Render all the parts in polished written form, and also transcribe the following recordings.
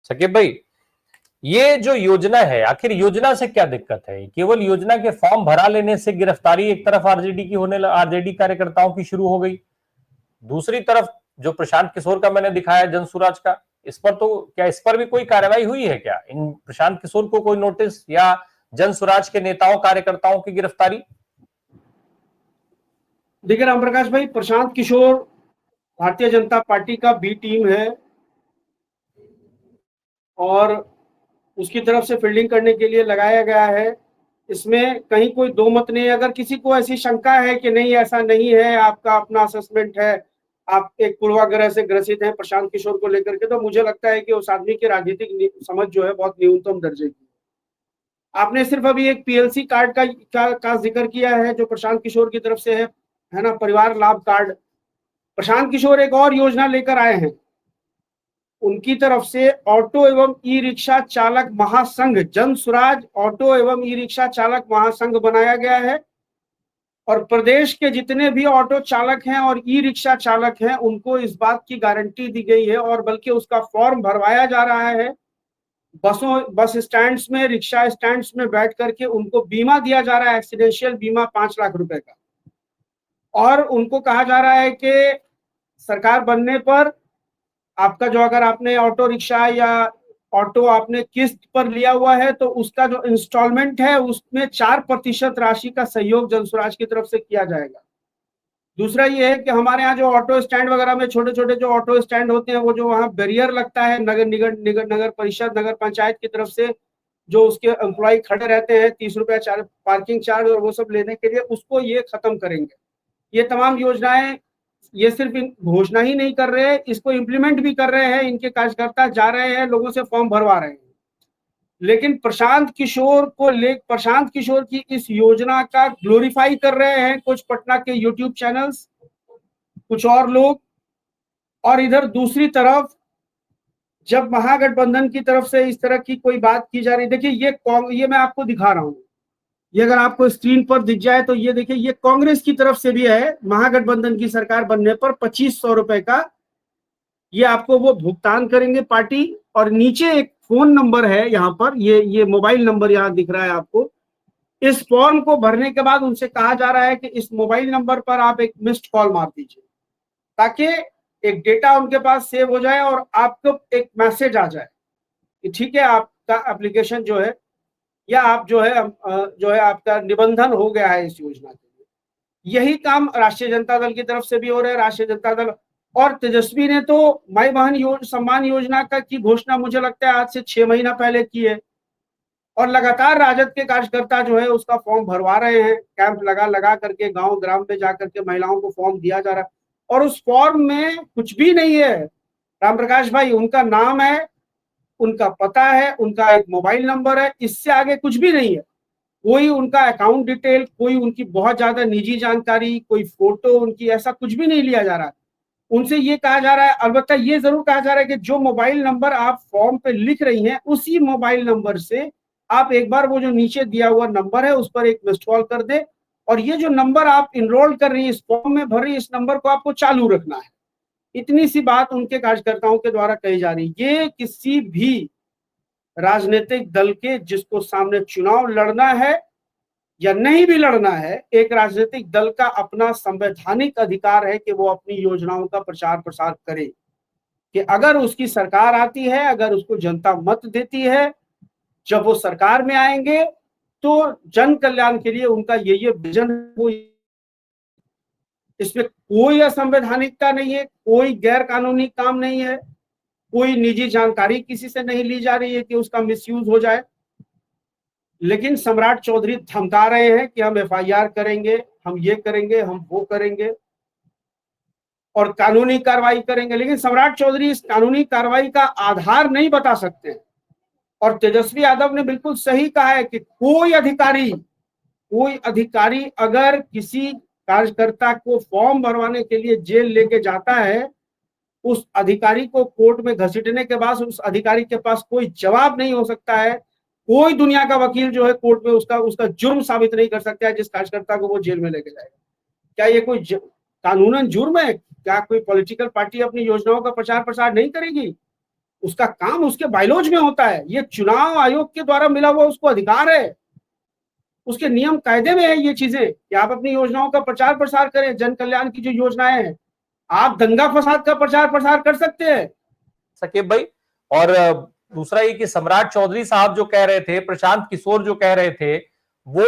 सकीब भाई, ये जो योजना है, आखिर योजना से क्या दिक्कत है? केवल योजना के फॉर्म भरा लेने से गिरफ्तारी एक तरफ आरजेडी की आरजेडी कार्यकर्ताओं की शुरू हो गई, दूसरी तरफ जो प्रशांत किशोर का मैंने दिखाया जनसुराज का, इस पर तो क्या इस पर भी कोई कार्रवाई हुई है क्या? इन प्रशांत किशोर को कोई नोटिस या जनसुराज के नेताओं कार्यकर्ताओं की गिरफ्तारी? देखिए राम प्रकाश भाई, प्रशांत किशोर भारतीय जनता पार्टी का बी टीम है और उसकी तरफ से फील्डिंग करने के लिए लगाया गया है। इसमें कहीं कोई दो मत नहीं है। अगर किसी को ऐसी शंका है कि नहीं ऐसा नहीं है, आपका अपना असेसमेंट है, आप एक पूर्वाग्रह से ग्रसित हैं प्रशांत किशोर को लेकर के, तो मुझे लगता है कि उस आदमी की राजनीतिक समझ जो है बहुत न्यूनतम दर्जे की। आपने सिर्फ अभी एक पीएलसी कार्ड का जिक्र किया है जो प्रशांत किशोर की तरफ से है ना, परिवार लाभ कार्ड। प्रशांत किशोर एक और योजना लेकर आए हैं, उनकी तरफ से ऑटो एवं ई रिक्शा चालक महासंघ, जनसुराज ऑटो एवं ई रिक्शा चालक महासंघ बनाया गया है और प्रदेश के जितने भी ऑटो चालक हैं और ई रिक्शा चालक हैं उनको इस बात की गारंटी दी गई है और बल्कि उसका फॉर्म भरवाया जा रहा है। बस स्टैंड्स में, रिक्शा स्टैंड्स में बैठ करके उनको बीमा दिया जा रहा है, एक्सीडेंशियल बीमा 5 लाख रुपए का। और उनको कहा जा रहा है कि सरकार बनने पर आपका जो, अगर आपने ऑटो रिक्शा या ऑटो आपने किस्त पर लिया हुआ है तो उसका जो इंस्टॉलमेंट है उसमें 4% राशि का सहयोग जनसुराज की तरफ से किया जाएगा। दूसरा ये है कि हमारे यहाँ जो ऑटो स्टैंड वगैरह में छोटे छोटे जो ऑटो स्टैंड होते हैं, वो जो वहाँ बैरियर लगता है नगर परिषद, नगर पंचायत की तरफ से जो उसके एम्प्लॉय खड़े रहते हैं 30 रुपया चार्ज, पार्किंग चार्ज और वो सब लेने के लिए, उसको ये खत्म करेंगे। ये तमाम योजनाएं, ये सिर्फ घोषणा ही नहीं कर रहे, इसको इम्प्लीमेंट भी कर रहे हैं। इनके कार्यकर्ता जा रहे हैं, लोगों से फॉर्म भरवा रहे हैं। लेकिन प्रशांत किशोर की इस योजना का ग्लोरीफाई कर रहे हैं कुछ पटना के यूट्यूब चैनल्स, कुछ और लोग। और इधर दूसरी तरफ जब महागठबंधन की तरफ से इस तरह की कोई बात की जा रही, देखिए ये मैं आपको दिखा रहा हूं, ये अगर आपको स्क्रीन पर दिख जाए तो ये देखिए, ये कांग्रेस की तरफ से भी है। महागठबंधन की सरकार बनने पर 2500 रुपए का ये आपको वो भुगतान करेंगे पार्टी। और नीचे एक फोन नंबर है, यहाँ पर ये मोबाइल नंबर यहाँ दिख रहा है आपको। इस फॉर्म को भरने के बाद उनसे कहा जा रहा है कि इस मोबाइल नंबर पर आप एक मिस्ड कॉल मार दीजिए ताकि एक डेटा उनके पास सेव हो जाए और आपको एक मैसेज आ जाए कि ठीक है, आपका एप्लीकेशन जो है या आप जो है आपका निबंधन हो गया है इस योजना के लिए। यही काम राष्ट्रीय जनता दल की तरफ से भी हो रहा है। राष्ट्रीय जनता दल और तेजस्वी ने तो माई बहन सम्मान योजना का की घोषणा मुझे लगता है आज से 6 महीना पहले की है और लगातार राजद के कार्यकर्ता जो है उसका फॉर्म भरवा रहे हैं। कैंप लगा करके गांव ग्राम में जाकर के महिलाओं को फॉर्म दिया जा रहा है और उस फॉर्म में कुछ भी नहीं है राम प्रकाश भाई। उनका नाम है, उनका पता है, उनका एक मोबाइल नंबर है, इससे आगे कुछ भी नहीं है। कोई उनका अकाउंट डिटेल, कोई उनकी बहुत ज्यादा निजी जानकारी, कोई फोटो उनकी, ऐसा कुछ भी नहीं लिया जा रहा है। उनसे ये कहा जा रहा है, अलबत्ता ये जरूर कहा जा रहा है कि जो मोबाइल नंबर आप फॉर्म पे लिख रही हैं उसी मोबाइल नंबर से आप एक बार वो जो नीचे दिया हुआ नंबर है उस पर एक मिस्ड कॉल कर दे और ये जो नंबर आप इनरोल कर रही है, इस फॉर्म में भर रही है, इस नंबर को आपको चालू रखना है। इतनी सी बात उनके कार्यकर्ताओं के द्वारा कही जा रही है। ये किसी भी राजनीतिक दल के जिसको सामने चुनाव लड़ना है या नहीं भी लड़ना है, एक राजनीतिक दल का अपना संवैधानिक अधिकार है कि वो अपनी योजनाओं का प्रचार प्रसार करे कि अगर उसकी सरकार आती है, अगर उसको जनता मत देती है, जब वो सरकार में आएंगे तो जन कल्याण के लिए उनका ये विजन, वो इसमें कोई असंवैधानिकता नहीं है, कोई गैर कानूनी काम नहीं है, कोई निजी जानकारी किसी से नहीं ली जा रही है कि उसका मिसयूज हो जाए। लेकिन सम्राट चौधरी धमका रहे हैं कि हम एफआईआर करेंगे, हम ये करेंगे, हम वो करेंगे और कानूनी कार्रवाई करेंगे। लेकिन सम्राट चौधरी इस कानूनी कार्रवाई का आधार नहीं बता सकते। और तेजस्वी यादव ने बिल्कुल सही कहा है कि कोई अधिकारी अगर किसी कार्यकर्ता को फॉर्म भरवाने के लिए जेल लेके जाता है, उस अधिकारी को कोर्ट में घसीटने के बाद उस अधिकारी के पास कोई जवाब नहीं हो सकता है। कोई दुनिया का वकील जो है कोर्ट में उसका जुर्म साबित नहीं कर सकता है जिस कार्यकर्ता को वो जेल में लेके जाएगा। क्या ये कोई कानूनन जुर्म है? क्या कोई पॉलिटिकल पार्टी अपनी योजनाओं का प्रचार प्रसार नहीं करेगी? उसका काम उसके बायलॉज में होता है। ये चुनाव आयोग के द्वारा मिला हुआ उसको अधिकार है, उसके नियम कायदे में है ये चीजें कि आप अपनी योजनाओं का प्रचार प्रसार करें। जन कल्याण की जो योजनाएं हैं, आप दंगा फसाद का प्रचार प्रसार कर सकते हैं सकीब भाई। और दूसरा ये कि सम्राट चौधरी साहब जो कह रहे थे, प्रशांत किशोर जो कह रहे थे, वो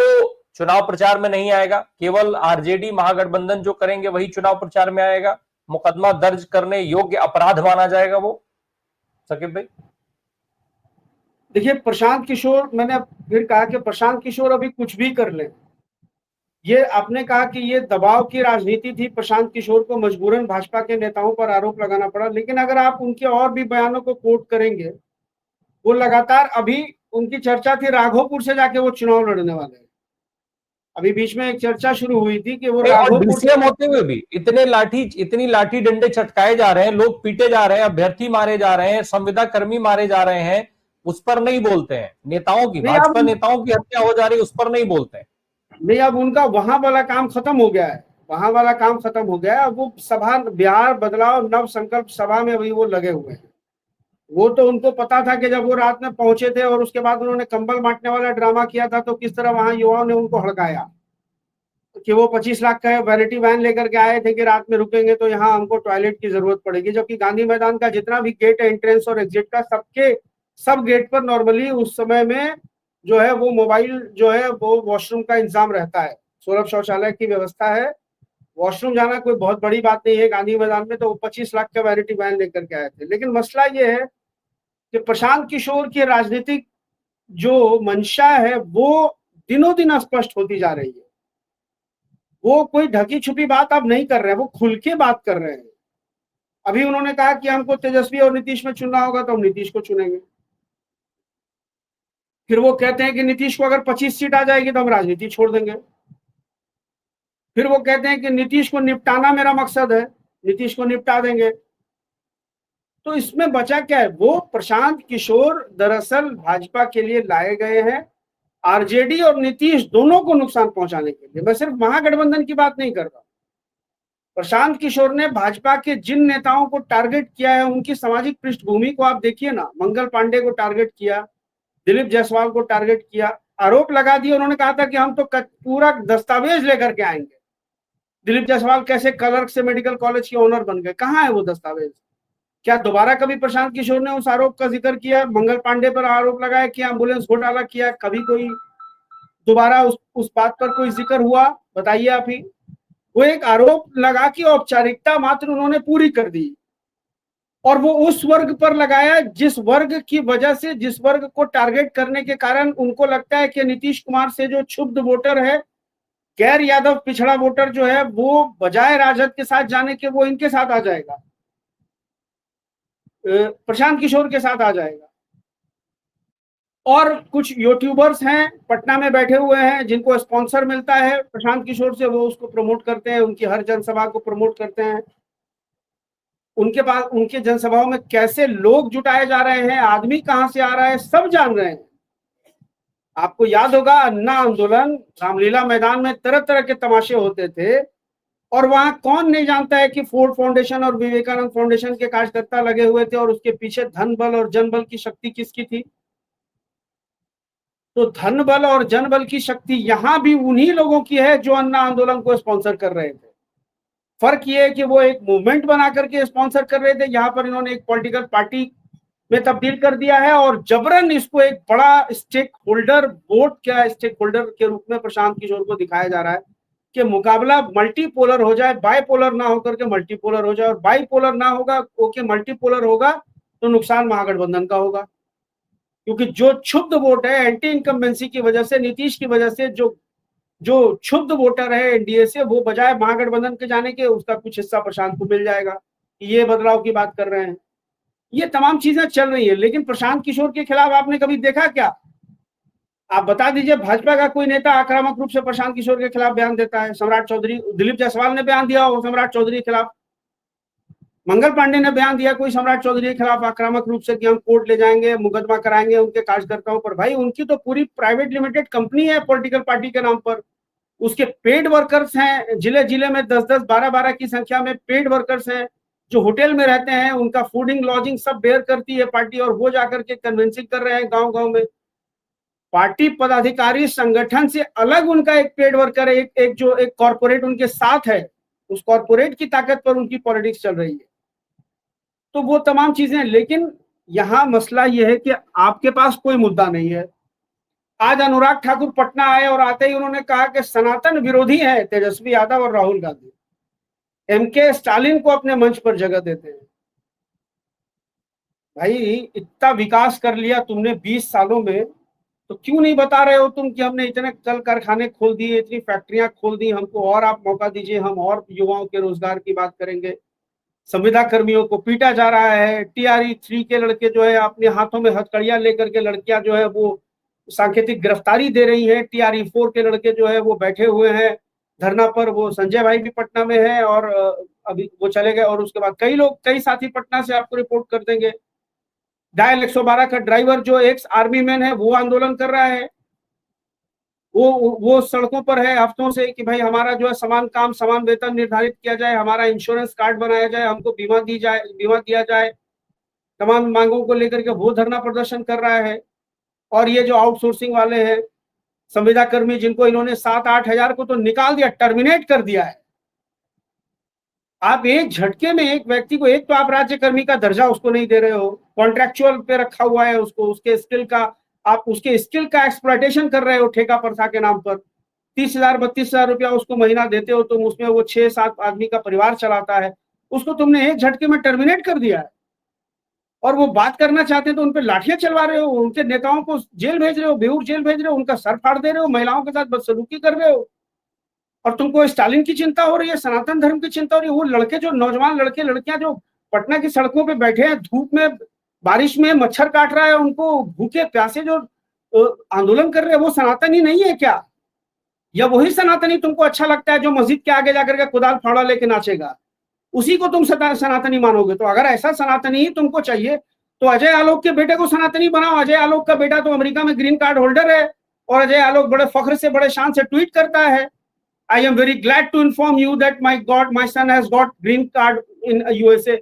चुनाव प्रचार में नहीं आएगा, केवल आरजेडी महागठबंधन जो करेंगे वही चुनाव प्रचार में आएगा, मुकदमा दर्ज करने योग्य अपराध माना जाएगा वो। सकीब भाई देखिए, प्रशांत किशोर, मैंने फिर कहा कि प्रशांत किशोर अभी कुछ भी कर ले, ये आपने कहा कि ये दबाव की राजनीति थी, प्रशांत किशोर को मजबूरन भाजपा के नेताओं पर आरोप लगाना पड़ा। लेकिन अगर आप उनके और भी बयानों को कोट करेंगे, वो लगातार, अभी उनकी चर्चा थी राघोपुर से जाके वो चुनाव लड़ने वाले हैं। अभी बीच में एक चर्चा शुरू हुई थी कि वो और राघोपुर से, डीसीएम होते हुए भी इतनी लाठी डंडे छटकाए जा रहे हैं, लोग पीटे जा रहे हैं, अभ्यर्थी मारे जा रहे हैं, संविदा कर्मी मारे जा रहे हैं, उस पर नहीं बोलते हैं। नेताओं की, नहीं भाजपा अब, नेताओं की हत्या हो जा रही है, उस पर नहीं बोलते हैं। नहीं अब उनका वहां वाला काम खत्म हो गया है, वहां वाला काम खत्म हो गया है। अब वो सभा, बिहार बदलाव नव संकल्प सभा में अभी वो लगे हुए हैं। वो तो उनको पता था कि जब वो रात में पहुंचे थे और उसके बाद उन्होंने कंबल बांटने वाला ड्रामा किया था, तो किस तरह वहां युवाओं ने उनको हड़काया कि वो 25 लाख का वैनिटी वैन लेकर के आए थे कि रात में रुकेंगे तो यहाँ हमको टॉयलेट की जरूरत पड़ेगी। जबकि गांधी मैदान का जितना भी गेट है, एंट्रेंस और एग्जिट का, सब गेट पर नॉर्मली उस समय में जो है वो मोबाइल जो है वो वॉशरूम का इंतजाम रहता है, सुलभ शौचालय की व्यवस्था है। वॉशरूम जाना कोई बहुत बड़ी बात नहीं है गांधी मैदान में, तो वो 25 लाख का वैनिटी वैन लेकर के आए थे। लेकिन मसला ये है कि प्रशांत किशोर की राजनीतिक जो मंशा है वो दिनों दिन स्पष्ट होती जा रही है। वो कोई ढकी छुपी बात अब नहीं कर रहे हैं, वो खुल के बात कर रहे हैं। अभी उन्होंने कहा कि हमको तेजस्वी और नीतीश में चुनना होगा तो हम नीतीश को चुनेंगे। फिर वो कहते हैं कि नीतीश को अगर 25 सीट आ जाएगी तो हम राजनीति छोड़ देंगे। फिर वो कहते हैं कि नीतीश को निपटाना मेरा मकसद है, नीतीश को निपटा देंगे। तो इसमें बचा क्या है? वो प्रशांत किशोर दरअसल भाजपा के लिए लाए गए हैं आरजेडी और नीतीश दोनों को नुकसान पहुंचाने के लिए। मैं सिर्फ महागठबंधन की बात नहीं कर रहा। प्रशांत किशोर ने भाजपा के जिन नेताओं को टारगेट किया है, उनकी सामाजिक पृष्ठभूमि को आप देखिए ना। मंगल पांडे को टारगेट किया, दिलीप जायसवाल को टारगेट किया, आरोप लगा दिया। उन्होंने कहा था कि हम तो पूरा दस्तावेज लेकर के आएंगे। दिलीप जायसवाल कैसे क्लर्क से मेडिकल कॉलेज के ओनर बन गए, कहाँ है वो दस्तावेज? क्या दोबारा कभी प्रशांत किशोर ने उस आरोप का जिक्र किया? मंगल पांडे पर आरोप लगाया कि एम्बुलेंस घोटाला किया, कभी कोई दोबारा उस बात पर कोई जिक्र हुआ? बताइए आप ही। वो एक आरोप लगा कि औपचारिकता मात्र उन्होंने पूरी कर दी, और वो उस वर्ग पर लगाया जिस वर्ग की वजह से, जिस वर्ग को टारगेट करने के कारण उनको लगता है कि नीतीश कुमार से जो क्षुब्ध वोटर है, गैर यादव पिछड़ा वोटर जो है, वो बजाय राजद के साथ जाने के वो इनके साथ आ जाएगा, प्रशांत किशोर के साथ आ जाएगा। और कुछ यूट्यूबर्स हैं पटना में बैठे हुए हैं जिनको स्पॉन्सर मिलता है प्रशांत किशोर से, वो उसको प्रमोट करते हैं, उनकी हर जनसभा को प्रमोट करते हैं। उनके पास, उनके जनसभाओं में कैसे लोग जुटाए जा रहे हैं, आदमी कहां से आ रहा है, सब जान रहे हैं। आपको याद होगा अन्ना आंदोलन, रामलीला मैदान में तरह तरह के तमाशे होते थे, और वहां कौन नहीं जानता है कि फोर्ड फाउंडेशन और विवेकानंद फाउंडेशन के कार्यकर्ता लगे हुए थे, और उसके पीछे धन बल और जनबल की शक्ति किसकी थी? तो धन बल और जनबल की शक्ति यहां भी उन्हीं लोगों की है जो अन्ना आंदोलन को स्पॉन्सर कर रहे थे। फर्क ये है कि वो एक मूवमेंट बना करके स्पॉन्सर कर रहे थे, यहाँ पर इन्होंने एक पॉलिटिकल पार्टी में तब्दील कर दिया है, और जबरन इसको एक बड़ा स्टेक होल्डर, वोट क्या स्टेक होल्डर के रूप में प्रशांत किशोर को दिखाया जा रहा है कि मुकाबला मल्टीपोलर हो जाए, बाइपोलर ना होकर के मल्टीपोलर हो जाए, और बाइपोलर ना होगा ओके, मल्टीपोलर होगा तो नुकसान महागठबंधन का होगा। क्योंकि जो क्षुब्ध वोट है एंटी इनकम्बेंसी की वजह से, नीतीश की वजह से जो जो क्षुब्ध वोटर है एनडीए से, वो बजाय महागठबंधन के जाने के उसका कुछ हिस्सा प्रशांत को मिल जाएगा। ये बदलाव की बात कर रहे हैं, ये तमाम चीजें चल रही है। लेकिन प्रशांत किशोर के खिलाफ आपने कभी देखा क्या? आप बता दीजिए, भाजपा का कोई नेता आक्रामक रूप से प्रशांत किशोर के खिलाफ बयान देता है? सम्राट चौधरी, दिलीप जायसवाल ने बयान दिया हो सम्राट चौधरी के खिलाफ, मंगल पांडे ने बयान दिया कोई सम्राट चौधरी के खिलाफ आक्रामक रूप से कि हम कोर्ट ले जाएंगे, मुकदमा कराएंगे उनके कार्यकर्ताओं पर? भाई, उनकी तो पूरी प्राइवेट लिमिटेड कंपनी है पॉलिटिकल पार्टी के नाम पर, उसके पेड वर्कर्स हैं, जिले जिले में 10-10, 12-12 की संख्या में पेड वर्कर्स हैं जो होटल में रहते हैं उनका फूडिंग लॉजिंग सब बेयर करती है पार्टी, और वो जाकर के कन्विंसिंग कर रहे हैं गांव गांव में। पार्टी पदाधिकारी संगठन से अलग उनका एक पेड वर्कर है, एक जो एक कॉर्पोरेट उनके साथ है, उस कॉर्पोरेट की ताकत पर उनकी पॉलिटिक्स चल रही है। तो वो तमाम चीजें, लेकिन यहाँ मसला ये है कि आपके पास कोई मुद्दा नहीं है। आज अनुराग ठाकुर पटना आए और आते ही उन्होंने कहा कि सनातन विरोधी है तेजस्वी यादव और राहुल गांधी, एमके स्टालिन को अपने मंच पर जगह देते हैं। भाई इतना विकास कर लिया तुमने 20 सालों में, तो क्यों नहीं बता रहे हो तुम कि हमने इतने कल कारखाने खोल दिए, इतनी फैक्ट्रियां खोल दी, हमको और आप मौका दीजिए, हम और युवाओं के रोजगार की बात करेंगे। संविदा कर्मियों को पीटा जा रहा है। टीआरई 3 के लड़के जो है अपने हाथों में हथकड़ियां लेकर के लड़कियां जो है वो सांकेतिक गिरफ्तारी दे रही हैं। टीआरई 4 के लड़के जो है वो बैठे हुए हैं धरना पर। वो संजय भाई भी पटना में है और अभी वो चले गए, और उसके बाद कई लोग, कई साथी पटना से आपको रिपोर्ट कर देंगे। डायल 112 का ड्राइवर जो एक्स आर्मी मैन है वो आंदोलन कर रहा है। वो सड़कों पर है हफ्तों से कि भाई हमारा जो है समान काम समान वेतन निर्धारित किया जाए, हमारा इंश्योरेंस कार्ड बनाया जाए, हमको बीमा दिया जाए। तमाम मांगों को लेकर के वो धरना प्रदर्शन कर रहा है। और ये जो आउटसोर्सिंग वाले हैं संविदा कर्मी, जिनको इन्होंने 7-8 हजार को तो निकाल दिया, टर्मिनेट कर दिया है। आप एक झटके में एक व्यक्ति को, एक तो आप राज्य कर्मी का दर्जा उसको नहीं दे रहे हो, कॉन्ट्रैक्चुअल पे रखा हुआ है उसको, उसके स्किल का आप उसके स्किल का एक्सप्लॉयटेशन कर रहे हो ठेका प्रथा के नाम पर। 30,000-32,000 रुपया उसको महीना देते हो तुम, उसमें वो 6-7 आदमी का परिवार चलाता है, उसको तुमने एक झटके में टर्मिनेट कर दिया है। और वो बात करना चाहते हैं तो उन पर लाठियां चलवा रहे हो, उनके नेताओं को जेल भेज रहे हो, बेऊर जेल भेज रहे हो, उनका सर फाड़ दे रहे हो, महिलाओं के साथ बदसलूकी कर रहे हो। और तुमको स्टालिन की चिंता हो रही है, सनातन धर्म की चिंता हो रही है। वो लड़के जो नौजवान लड़के लड़कियां जो पटना की सड़कों पे बैठे हैं, धूप में बारिश में मच्छर काट रहा है उनको, भूखे प्यासे जो आंदोलन कर रहे हैं, वो सनातनी नहीं है क्या? या वही सनातनी तुमको अच्छा लगता है जो मस्जिद के आगे जाकर के कुदाल फावड़ा लेके नाचेगा, उसी को तुम सनातनी मानोगे? तो अगर ऐसा सनातनी ही तुमको चाहिए तो अजय आलोक के बेटे को सनातनी बनाओ। अजय आलोक का बेटा तो अमेरिका में ग्रीन कार्ड होल्डर है, और अजय आलोक बड़े फख्र से बड़े शान से ट्वीट करता है, I am very glad to inform you that my son has got green card in USA.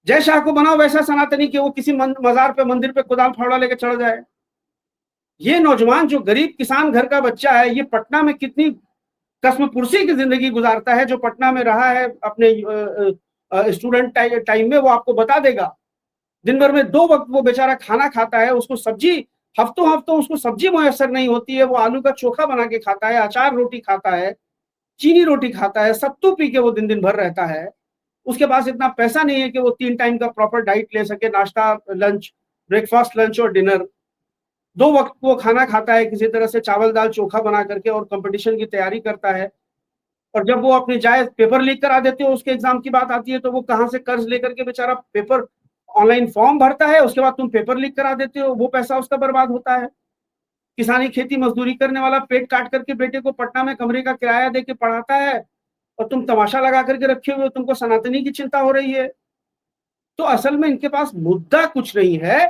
Jay Shah को बनाओ वैसा सनातनी कि वो किसी मजार पे मंदिर पे कुदाल फावड़ा लेके चढ़ जाए। ये नौजवान जो गरीब किसान घर का बच्चा है, ये पटना में कितनी कस्मपुर्सी की जिंदगी गुजारता है, जो पटना में रहा है अपने स्टूडेंट टाइम में, वो आपको बता देगा। दिन भर में 2 वक्त वो बेचारा खाना खाता है, उसको सब्जी हफ्तों हफ्तों उसको सब्जी मुयसर नहीं होती है। वो आलू का चोखा बना के खाता है, अचार रोटी खाता है, चीनी रोटी खाता है, सत्तू पी के वो दिन दिन भर रहता है। उसके पास इतना पैसा नहीं है कि वो 3 टाइम का प्रॉपर डाइट ले सके, नाश्ता, लंच, ब्रेकफास्ट, लंच और डिनर। 2 वक्त वो खाना खाता है किसी तरह से, चावल दाल चोखा बना करके, और कंपटीशन की तैयारी करता है। और जब वो अपनी जाए पेपर लीक करा देते हो, उसके एग्जाम की बात आती है, तो वो कहाँ से कर्ज लेकर के बेचारा पेपर ऑनलाइन फॉर्म भरता है, उसके बाद तुम पेपर लीक करा देते हो, वो पैसा उसका बर्बाद होता है। किसानी खेती मजदूरी करने वाला पेट काट करके बेटे को पटना में कमरे का किराया दे के पढ़ाता है, और तुम तमाशा लगा करके रखे हुए हो, तुमको सनातनी की चिंता हो रही है। तो असल में इनके पास मुद्दा कुछ नहीं है,